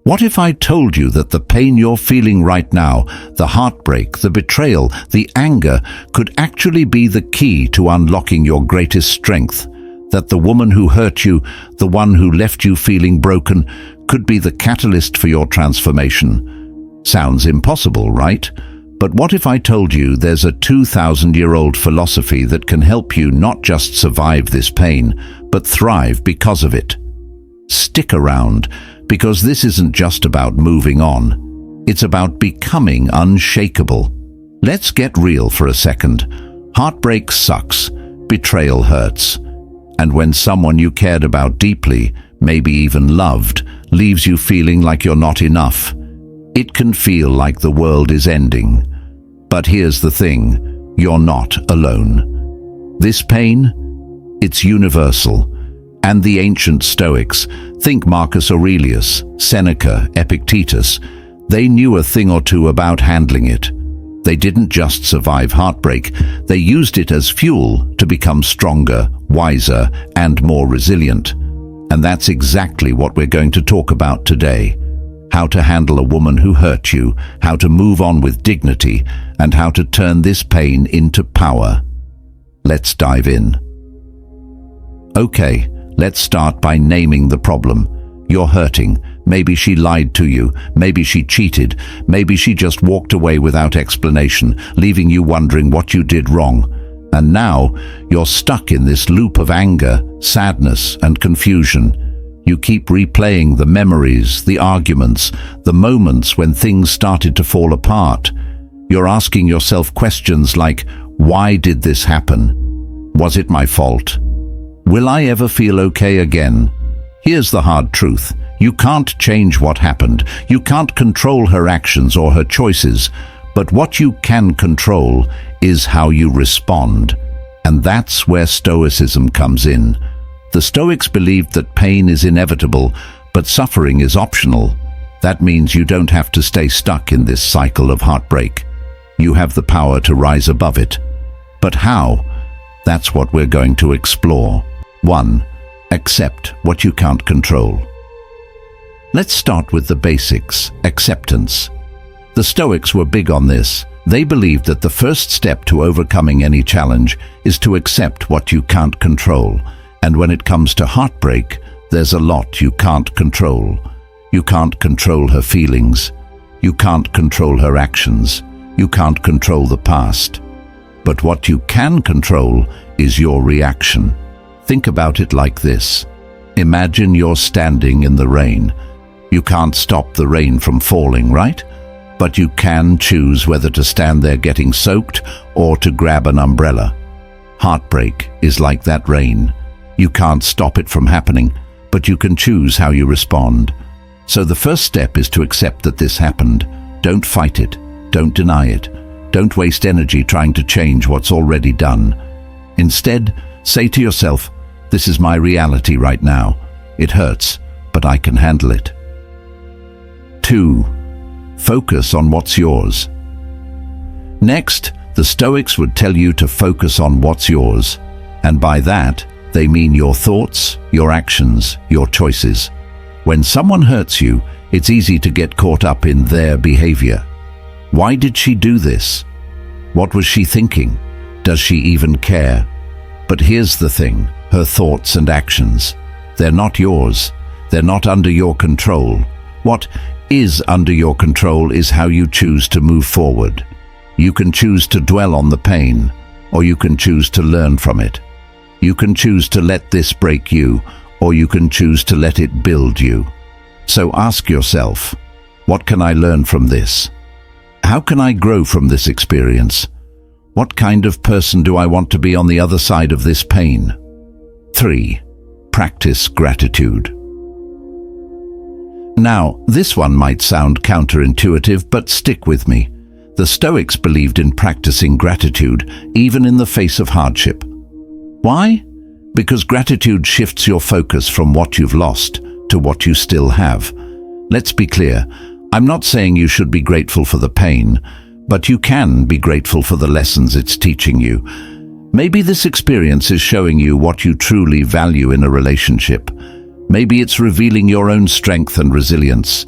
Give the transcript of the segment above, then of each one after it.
What if I told you that the pain you're feeling right now, the heartbreak, the betrayal, the anger, could actually be the key to unlocking your greatest strength? That the woman who hurt you, the one who left you feeling broken, could be the catalyst for your transformation? Sounds impossible, right? But what if I told you there's a 2,000-year-old philosophy that can help you not just survive this pain, but thrive because of it? Stick around, because this isn't just about moving on. It's about becoming unshakable. Let's get real for a second. Heartbreak sucks. Betrayal hurts. And when someone you cared about deeply, maybe even loved, leaves you feeling like you're not enough, it can feel like the world is ending. But here's the thing, you're not alone. This pain, it's universal. And the ancient Stoics, think Marcus Aurelius, Seneca, Epictetus, they knew a thing or two about handling it. They didn't just survive heartbreak, they used it as fuel to become stronger, wiser, and more resilient. And that's exactly what we're going to talk about today. How to handle a woman who hurt you, how to move on with dignity, and how to turn this pain into power. Let's dive in. Okay, let's start by naming the problem. You're hurting. Maybe she lied to you. Maybe she cheated. Maybe she just walked away without explanation, leaving you wondering what you did wrong. And now you're stuck in this loop of anger, sadness, and confusion. You keep replaying the memories, the arguments, the moments when things started to fall apart. You're asking yourself questions like, why did this happen? Was it my fault? Will I ever feel okay again? Here's the hard truth. You can't change what happened. You can't control her actions or her choices. But what you can control is how you respond. And that's where Stoicism comes in. The Stoics believed that pain is inevitable, but suffering is optional. That means you don't have to stay stuck in this cycle of heartbreak. You have the power to rise above it. But how? That's what we're going to explore. 1. Accept what you can't control. Let's start with the basics, acceptance. The Stoics were big on this. They believed that the first step to overcoming any challenge is to accept what you can't control. And when it comes to heartbreak, there's a lot you can't control. You can't control her feelings. You can't control her actions. You can't control the past. But what you can control is your reaction. Think about it like this. Imagine you're standing in the rain. You can't stop the rain from falling, right? But you can choose whether to stand there getting soaked or to grab an umbrella. Heartbreak is like that rain. You can't stop it from happening, but you can choose how you respond. So the first step is to accept that this happened. Don't fight it. Don't deny it. Don't waste energy trying to change what's already done. Instead, say to yourself, this is my reality right now. It hurts, but I can handle it. 2. Focus on what's yours. Next, the Stoics would tell you to focus on what's yours. And by that, they mean your thoughts, your actions, your choices. When someone hurts you, it's easy to get caught up in their behavior. Why did she do this? What was she thinking? Does she even care? But here's the thing, her thoughts and actions, they're not yours. They're not under your control. What is under your control is how you choose to move forward. You can choose to dwell on the pain, or you can choose to learn from it. You can choose to let this break you, or you can choose to let it build you. So ask yourself, what can I learn from this? How can I grow from this experience? What kind of person do I want to be on the other side of this pain? 3. Practice gratitude. Now, this one might sound counterintuitive, but stick with me. The Stoics believed in practicing gratitude, even in the face of hardship. Why? Because gratitude shifts your focus from what you've lost to what you still have. Let's be clear, I'm not saying you should be grateful for the pain, but you can be grateful for the lessons it's teaching you. Maybe this experience is showing you what you truly value in a relationship. Maybe it's revealing your own strength and resilience.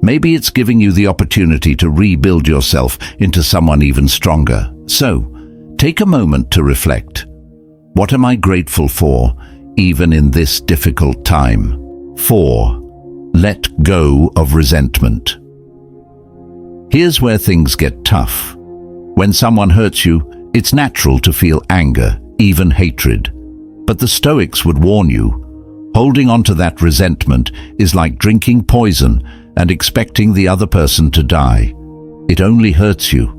Maybe it's giving you the opportunity to rebuild yourself into someone even stronger. So, take a moment to reflect. What am I grateful for, even in this difficult time? 4. Let go of resentment. Here's where things get tough. When someone hurts you, it's natural to feel anger, even hatred. But the Stoics would warn you, holding on to that resentment is like drinking poison and expecting the other person to die. It only hurts you.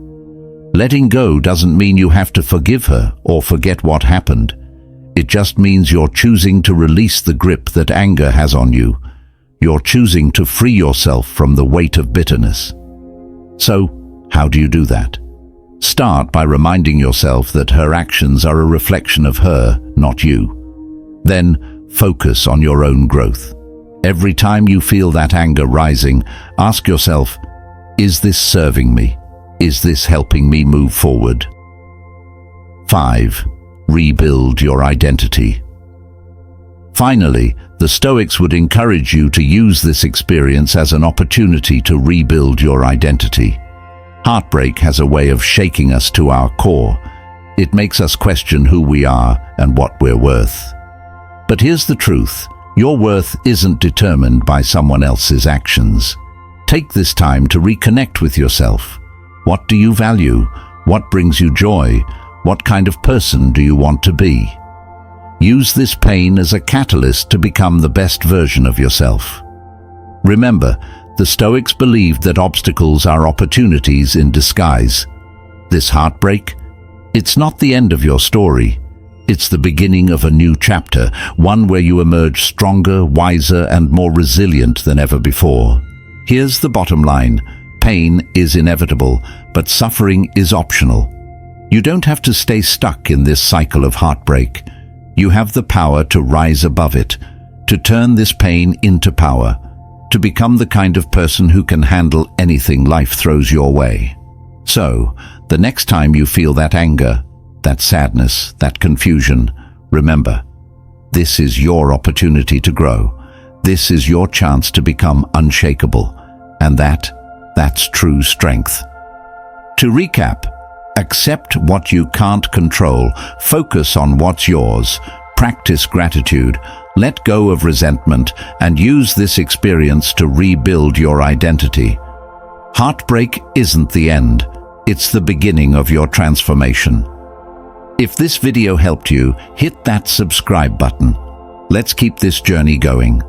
Letting go doesn't mean you have to forgive her or forget what happened. It just means you're choosing to release the grip that anger has on you. You're choosing to free yourself from the weight of bitterness. So, how do you do that? Start by reminding yourself that her actions are a reflection of her, not you. Then, focus on your own growth. Every time you feel that anger rising, ask yourself, is this serving me? Is this helping me move forward? 5. Rebuild your identity. Finally, the Stoics would encourage you to use this experience as an opportunity to rebuild your identity. Heartbreak has a way of shaking us to our core. It makes us question who we are and what we're worth. But here's the truth. Your worth isn't determined by someone else's actions. Take this time to reconnect with yourself. What do you value? What brings you joy? What kind of person do you want to be? Use this pain as a catalyst to become the best version of yourself. Remember, the Stoics believed that obstacles are opportunities in disguise. This heartbreak, it's not the end of your story. It's the beginning of a new chapter, one where you emerge stronger, wiser, and more resilient than ever before. Here's the bottom line. Pain is inevitable, but suffering is optional. You don't have to stay stuck in this cycle of heartbreak. You have the power to rise above it, to turn this pain into power, to become the kind of person who can handle anything life throws your way. So, the next time you feel that anger, that sadness, that confusion, remember, this is your opportunity to grow. This is your chance to become unshakable, and that's true strength. To recap, accept what you can't control, focus on what's yours, practice gratitude, let go of resentment, and use this experience to rebuild your identity. Heartbreak isn't the end, it's the beginning of your transformation. If this video helped you, hit that subscribe button. Let's keep this journey going.